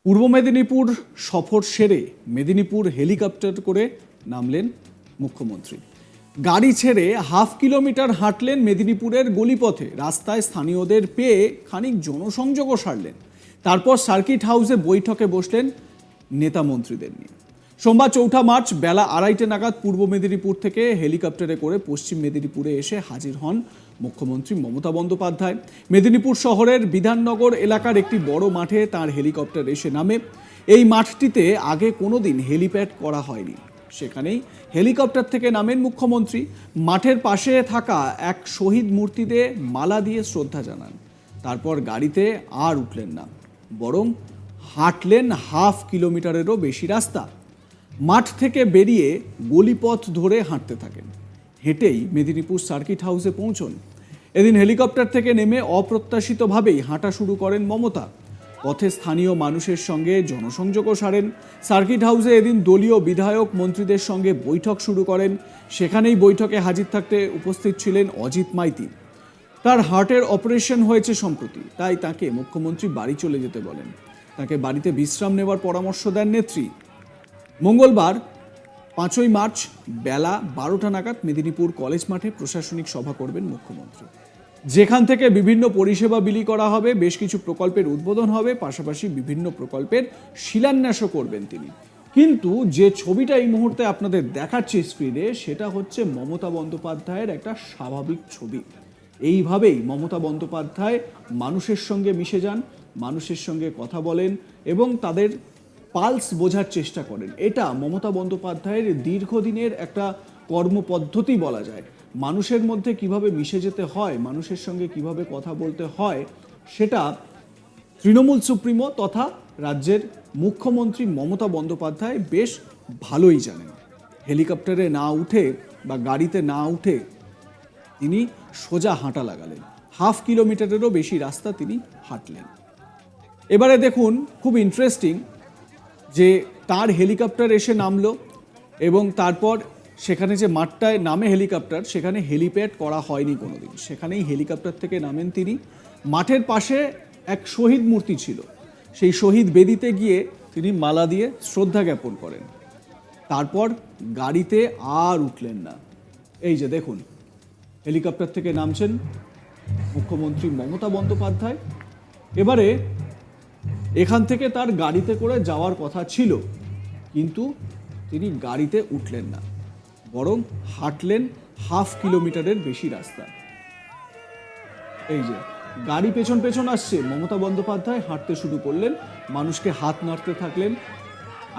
পূর্ব মেদিনীপুর সফর সেরে মেদিনীপুর হেলিকপ্টার করে নামলেন মুখ্যমন্ত্রী। গাড়ি ছেড়ে হাফ কিলোমিটার হাঁটলেন মেদিনীপুরের গলিপথে। রাস্তায় স্থানীয়দের পেয়ে খানিক জনসংযোগও সারলেন। তারপর সার্কিট হাউসে বৈঠকে বসলেন নেতা মন্ত্রীদের নিয়ে। সোমবার 4 মার্চ বেলা 2:30 নাগাদ পূর্ব মেদিনীপুর থেকে হেলিকপ্টারে করে পশ্চিম মেদিনীপুরে এসে হাজির হন মুখ্যমন্ত্রী মমতা বন্দ্যোপাধ্যায়। মেদিনীপুর শহরের বিধাননগর এলাকার একটি বড় মাঠে তার হেলিকপ্টার এসে নামে। এই মাঠটিতে আগে কোনোদিন হেলিপ্যাড করা হয়নি। সেখানেই হেলিকপ্টার থেকে নামেন মুখ্যমন্ত্রী। মাঠের পাশে থাকা এক শহীদ মূর্তিতে মালা দিয়ে শ্রদ্ধা জানান। তারপর গাড়িতে আর উঠলেন না, বরং হাঁটলেন হাফ কিলোমিটারেরও বেশি রাস্তা। মাঠ থেকে বেরিয়ে গলিপথ ধরে হাঁটতে থাকেন। হেঁটেই মেদিনীপুর সার্কিট হাউসে পৌঁছন। এদিন হেলিকপ্টার থেকে নেমে অপ্রত্যাশিতভাবেই হাঁটা শুরু করেন মমতা। পথে স্থানীয় মানুষের সঙ্গে জনসংযোগও সারেন। সার্কিট হাউসে এদিন দলীয় বিধায়ক মন্ত্রীদের সঙ্গে বৈঠক শুরু করেন। সেখানেই বৈঠকে হাজির থাকতে উপস্থিত ছিলেন অজিত মাইতি। তার হার্টের অপারেশন হয়েছে সম্প্রতি, তাই তাকে মুখ্যমন্ত্রী বাড়ি চলে যেতে বলেন। তাকে বাড়িতে বিশ্রাম নেওয়ার পরামর্শ দেন নেত্রী। মঙ্গলবার 5 মার্চ বেলা 12টা নাগাদ মেদিনীপুর কলেজ মাঠে প্রশাসনিক সভা করবেন মুখ্যমন্ত্রী, যেখান থেকে বিভিন্ন পরিষেবা বিলি করা হবে, বেশ কিছু প্রকল্পের উদ্বোধন হবে, পাশাপাশি বিভিন্ন প্রকল্পের শিলান্যাসও করবেন তিনি। কিন্তু যে ছবিটা এই মুহূর্তে আপনাদের দেখাচ্ছি স্ক্রিনে, সেটা হচ্ছে মমতা বন্দ্যোপাধ্যায়ের একটা স্বাভাবিক ছবি। এইভাবেই মমতা বন্দ্যোপাধ্যায় মানুষের সঙ্গে মিশে যান, মানুষের সঙ্গে কথা বলেন এবং তাদের পালস বোঝার চেষ্টা করেন। এটা মমতা বন্দ্যোপাধ্যায়ের দীর্ঘদিনের একটা কর্মপদ্ধতি বলা যায়। মানুষের মধ্যে কিভাবে মিশে যেতে হয়, মানুষের সঙ্গে কিভাবে কথা বলতে হয়, সেটা তৃণমূল সুপ্রিমো তথা রাজ্যের মুখ্যমন্ত্রী মমতা বন্দ্যোপাধ্যায় বেশ ভালোই জানেন। হেলিকপ্টারে না উঠে বা গাড়িতে না উঠে তিনি সোজা হাঁটা লাগালেন। হাফ কিলোমিটারেরও বেশি রাস্তা তিনি হাঁটলেন। এবারে দেখুন, খুব ইন্টারেস্টিং যে তার হেলিকপ্টার এসে নামলো এবং তারপর সেখানে যে মাঠটায় নামে হেলিকপ্টার, সেখানে হেলিপ্যাড করা হয়নি কোনোদিন। সেখানেই হেলিকপ্টার থেকে নামেন তিনি। মাঠের পাশে এক শহীদ মূর্তি ছিল, সেই শহীদ বেদিতে গিয়ে তিনি মালা দিয়ে শ্রদ্ধা জ্ঞাপন করেন। তারপর গাড়িতে আর উঠলেন না। এই যে দেখুন, হেলিকপ্টার থেকে নামছেন মুখ্যমন্ত্রী মমতা বন্দ্যোপাধ্যায়। এবারে এখান থেকে তার গাড়িতে করে যাওয়ার কথা ছিল, কিন্তু তিনি গাড়িতে উঠলেন না, বরং হাঁটলেন হাফ কিলোমিটারের বেশি রাস্তা। এই যে গাড়ি পেছন পেছন আসছে, মমতা বন্দ্যোপাধ্যায় হাঁটতে শুরু করলেন, মানুষকে হাত নাড়তে থাকলেন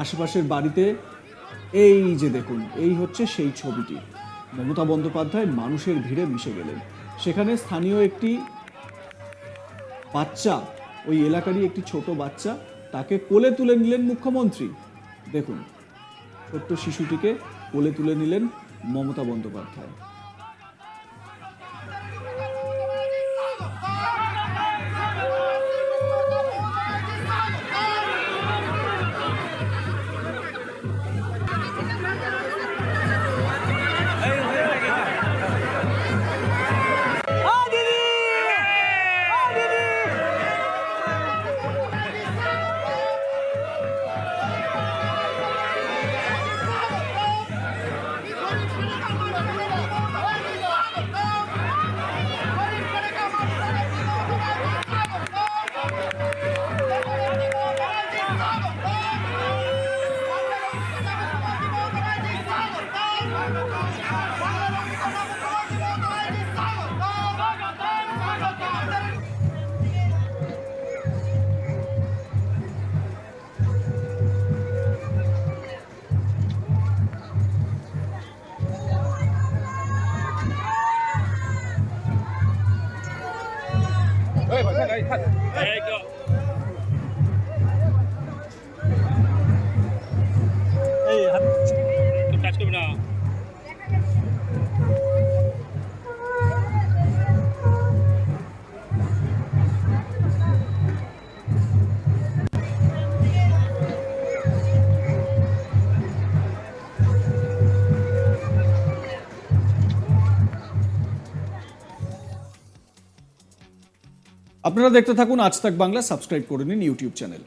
আশেপাশের বাড়িতে। এই যে দেখুন, এই হচ্ছে সেই ছবিটি। মমতা বন্দ্যোপাধ্যায় মানুষের ভিড়ে মিশে গেলেন। সেখানে স্থানীয় একটি বাচ্চা, ওই এলাকারই একটি ছোট বাচ্চা, তাকে কোলে তুলে নিলেন মুখ্যমন্ত্রী। দেখুন, ছোট্ট শিশুটিকে কোলে তুলে নিলেন মমতা বন্দ্যোপাধ্যায়। আপনারা দেখতে থাকুন আজ তাক বাংলা, সাবস্ক্রাইব করে নিন ইউটিউব চ্যানেল।